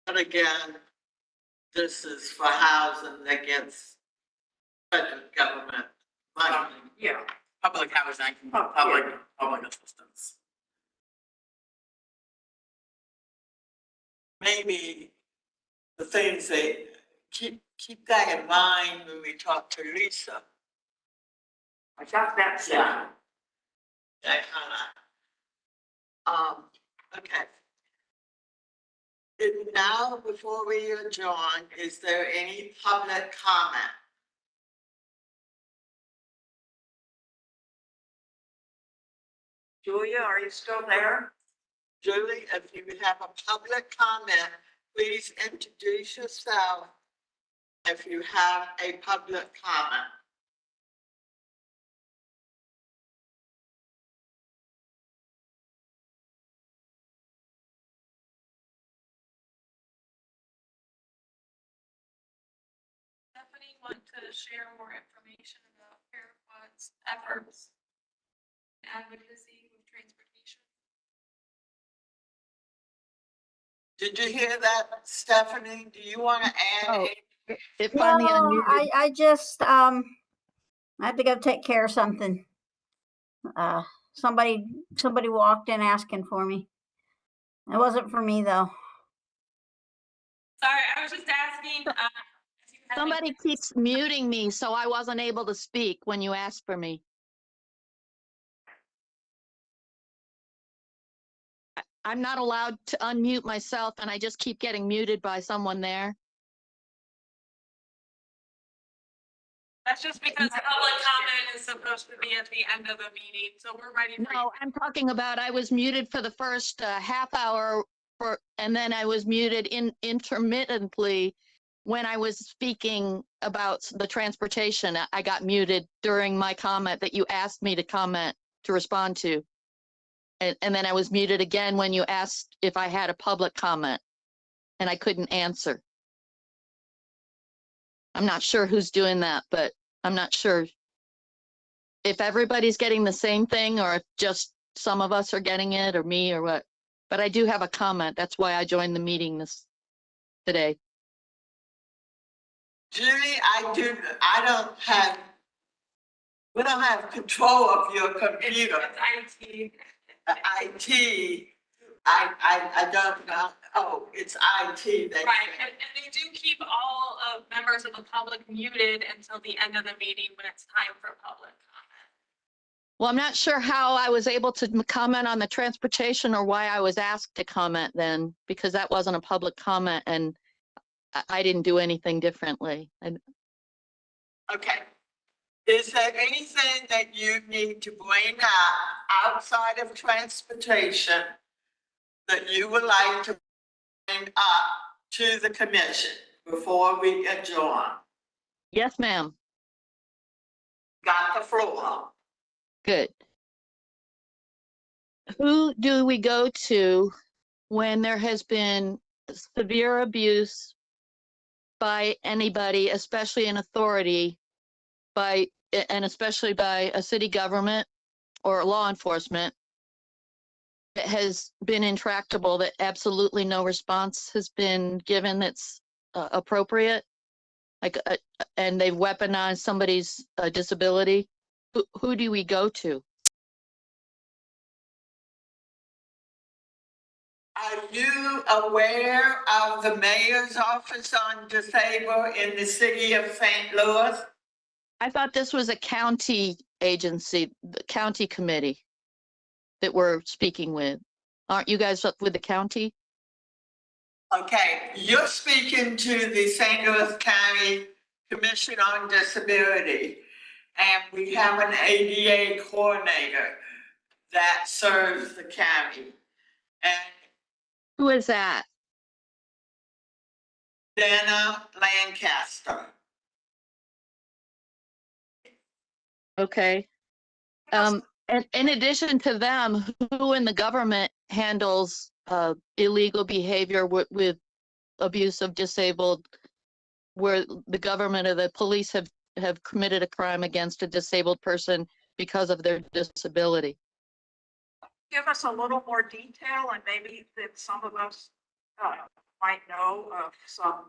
But again, this is for housing that gets federal government money. Yeah. public housing, Oh, public assistance. Maybe the things that keep that in mind when we talk to Lisa. I got that set. That kind of, okay. And now, before we adjourn, is there any public comment? Julia, are you still there? Julie, if you have a public comment, please introduce yourself if you have a public comment. Stephanie want to share more information about Paraquat's efforts in advocacy with transportation. Did you hear that, Stephanie? Do you want to add Oh, anything? It No, finally unmuted. I just, I had to go take care of something. Somebody walked in asking for me. It wasn't for me though. Sorry, I was just asking. If you had any- Somebody keeps muting me, so I wasn't able to speak when you asked for me. I'm not allowed to unmute myself, and I just keep getting muted by someone there. That's just because public comment is supposed to be at the end of the meeting, so we're ready for you. No, I'm talking about I was muted for the first half hour, and then I was muted intermittently when I was speaking about the transportation. I got muted during my comment that you asked me to comment to respond to. And then I was muted again when you asked if I had a public comment, and I couldn't answer. I'm not sure who's doing that, but I'm not sure if everybody's getting the same thing or if just some of us are getting it or me or what. But I do have a comment. That's why I joined the meeting today. Julie, we don't have control of your computer. It's IT. IT, I don't know, oh, it's IT that. Right, and they do keep all of members of the public muted until the end of the meeting when it's time for public comment. Well, I'm not sure how I was able to comment on the transportation or why I was asked to comment then, because that wasn't a public comment and I didn't do anything differently. Okay. Is there anything that you need to bring up outside of transportation that you would like to bring up to the commission before we adjourn? Yes, ma'am. Got the floor. Good. Who do we go to when there has been severe abuse by anybody, especially an authority, and especially by a city government or law enforcement, that has been intractable, that absolutely no response has been given that's appropriate, like, and they've weaponized somebody's disability, who do we go to? Are you aware of the mayor's office on disabled in the city of St. Louis? I thought this was a county agency, the county committee that we're speaking with. Aren't you guys up with the county? Okay, you're speaking to the St. Louis County Commission on Disability, and we have an ADA coordinator that serves the county. And Who is that? Dana Lancaster. Okay. And in addition to them, who in the government handles illegal behavior with abuse of disabled, where the government or the police have committed a crime against a disabled person because of their disability? Give us a little more detail, and maybe that some of us might know of some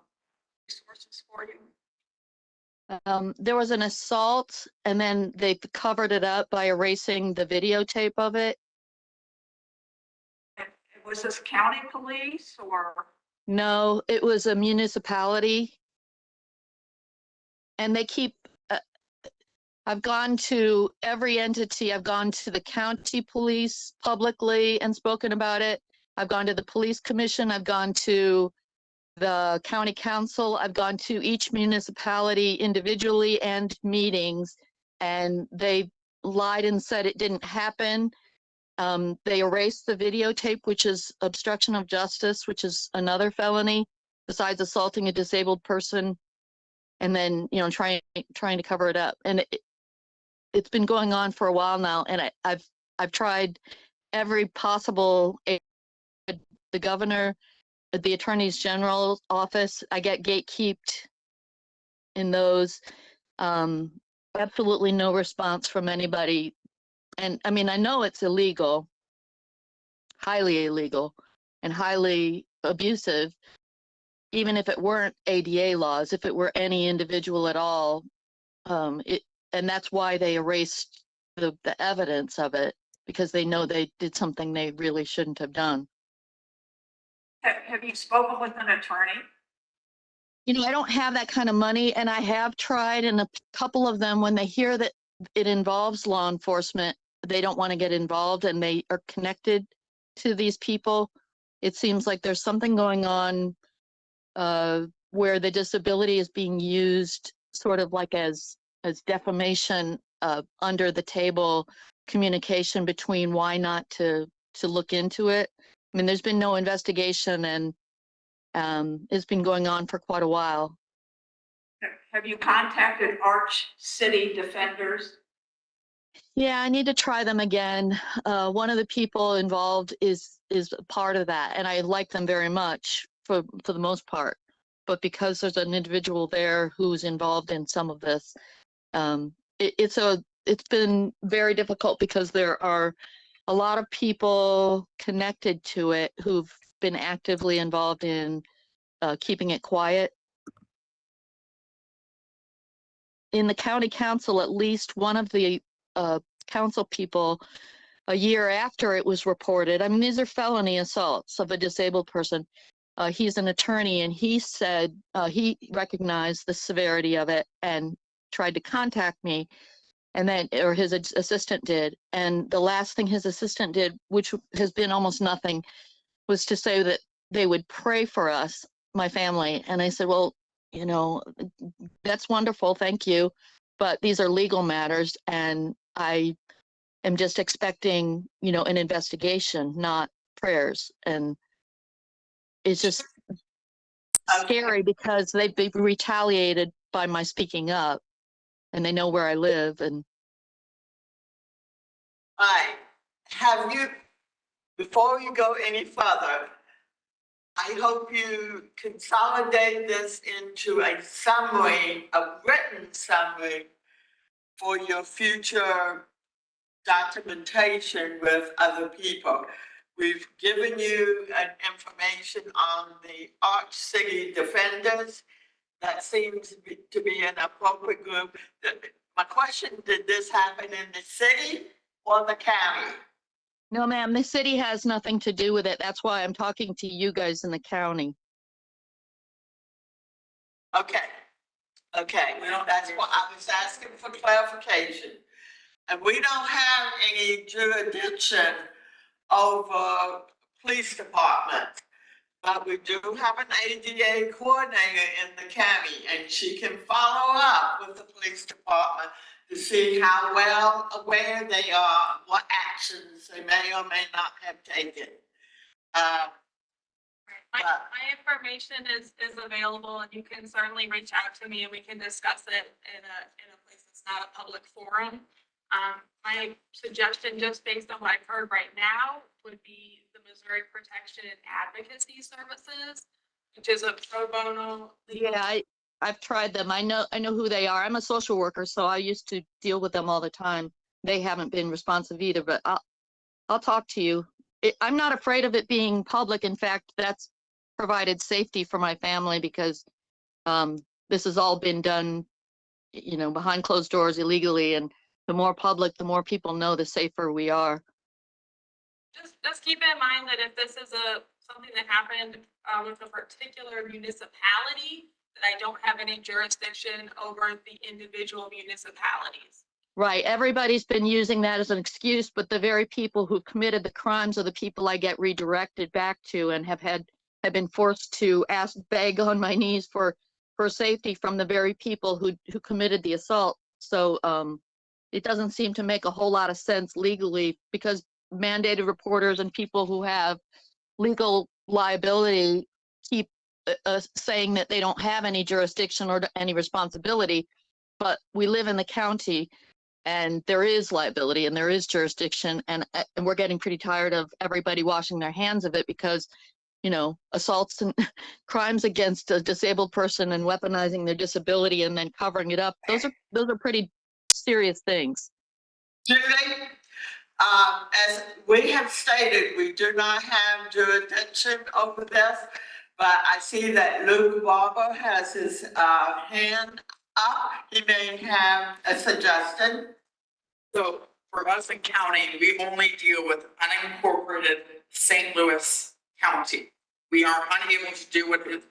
resources for you. There was an assault, and then they covered it up by erasing the videotape of it. And was this county police or? No, it was a municipality. And they keep, I've gone to every entity. I've gone to the county police publicly and spoken about it. I've gone to the police commission. I've gone to the county council. I've gone to each municipality individually and meetings, and they lied and said it didn't happen. They erased the videotape, which is obstruction of justice, which is another felony besides assaulting a disabled person, and then, you know, trying to cover it up. And it's been going on for a while now, and I've tried every possible aid. The governor, the attorney's general's office, I get gatekeeped in those. Absolutely no response from anybody. And I mean, I know it's illegal, highly illegal, and highly abusive, even if it weren't ADA laws, if it were any individual at all. And that's why they erased the evidence of it, because they know they did something they really shouldn't have done. Have you spoken with an attorney? You know, I don't have that kind of money, and I have tried, and a couple of them, when they hear that it involves law enforcement, they don't want to get involved, and they are connected to these people. It seems like there's something going on where the disability is being used sort of like as defamation, under the table communication between why not to look into it. I mean, there's been no investigation, and it's been going on for quite a while. Have you contacted Arch City Defenders? Yeah, I need to try them again. One of the people involved is a part of that, and I like them very much for the most part. But because there's an individual there who's involved in some of this, it's been very difficult, because there are a lot of people connected to it who've been actively involved in keeping it quiet. In the county council, at least one of the council people, a year after it was reported, I mean, these are felony assaults of a disabled person. He's an attorney, and he said he recognized the severity of it and tried to contact me, and then, or his assistant did. And the last thing his assistant did, which has been almost nothing, was to say that they would pray for us, my family. And I said, well, you know, that's wonderful, thank you, but these are legal matters, and I am just expecting, you know, an investigation, not prayers. And it's just scary, because they've been retaliated by my speaking up, and they know where I live. And All right, have you, before you go any further, I hope you consolidate this into a summary, a written summary for your future documentation with other people. We've given you an information on the Arch City Defenders. That seems to be an appropriate group. My question, did this happen in the city or the county? No, ma'am, the city has nothing to do with it. That's why I'm talking to you guys in the county. Okay, okay, that's what I was asking for clarification. And we don't have any jurisdiction over police departments, but we do have an ADA coordinator in the county, and she can follow up with the police department to see how well aware they are, what actions they may or may not have taken. My information is available, and you can certainly reach out to me and we can discuss it in a place that's not a public forum. My suggestion, just based on what I've heard right now, would be the Missouri Protection and Advocacy Services, which is a pro bono legal. Yeah, I've tried them. I know who they are. I'm a social worker, so I used to deal with them all the time. They haven't been responsive either, but I'll talk to you. I'm not afraid of it being public. In fact, that's provided safety for my family because this has all been done, you know, behind closed doors illegally. And the more public, the more people know, the safer we are. Just keep in mind that if this is something that happened with a particular municipality, that I don't have any jurisdiction over the individual municipalities. Right. Everybody's been using that as an excuse, but the very people who committed the crimes are the people I get redirected back to and have been forced to beg on my knees for safety from the very people who committed the assault. So it doesn't seem to make a whole lot of sense legally because mandated reporters and people who have legal liability keep saying that they don't have any jurisdiction or any responsibility, but we live in the county and there is liability and there is jurisdiction, and we're getting pretty tired of everybody washing their hands of it because, you know, assaults and crimes against a disabled person and weaponizing their disability and then covering it up. Those are pretty serious things. Julie, as we have stated, we do not have jurisdiction over this, but I see that Luke Barber has his hand up. He may have a suggestion. So for us in county, we only deal with unincorporated St. Louis County. We are unable to do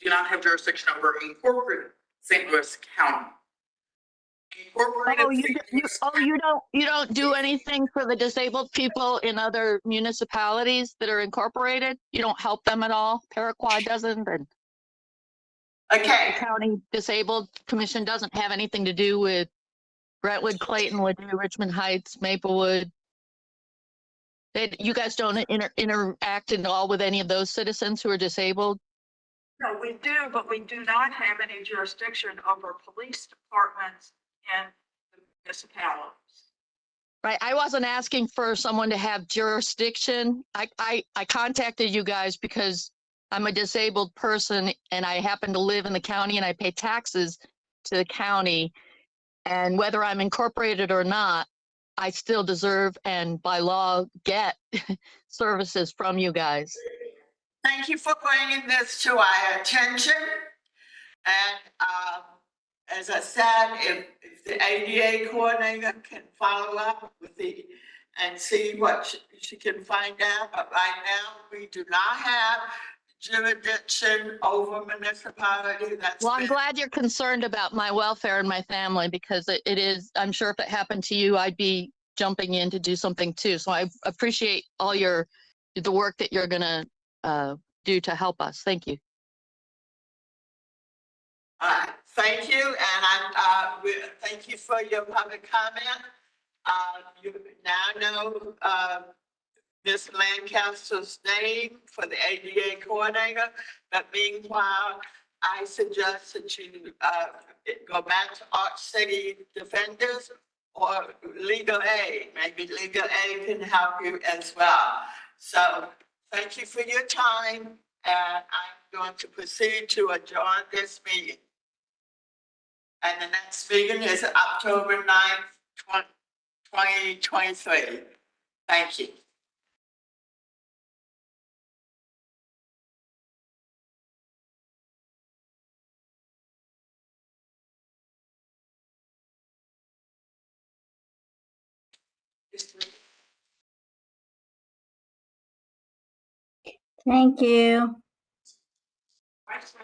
do not have jurisdiction over incorporated St. Louis County. Incorporated. You don't do anything for the disabled people in other municipalities that are incorporated? You don't help them at all? Paraquat doesn't, and Okay. the county disabled commission doesn't have anything to do with Brentwood, Clayton, Ladue, Richmond Heights, Maplewood. You guys don't interact at all with any of those citizens who are disabled? No, we do, but we do not have any jurisdiction over police departments in the municipalities. Right. I wasn't asking for someone to have jurisdiction. I contacted you guys because I'm a disabled person and I happen to live in the county and I pay taxes to the county. And whether I'm incorporated or not, I still deserve and by law get services from you guys. Thank you for bringing this to our attention. And as I said, if the ADA coordinator can follow up with and see what she can find out, but right now we do not have jurisdiction over municipality. Well, I'm glad you're concerned about my welfare and my family because it is, I'm sure if it happened to you, I'd be jumping in to do something too. So I appreciate all the work that you're gonna do to help us. Thank you. Thank you, and thank you for your public comment. You now know Ms. Lancaster's name for the ADA coordinator, but meanwhile, I suggest that you go back to Arch City Defenders or Legal Aid. Maybe Legal Aid can help you as well. So thank you for your time. And I'm going to proceed to adjourn this meeting. And the next meeting is October 9th, 2023. Thank you. Thank you. Right, so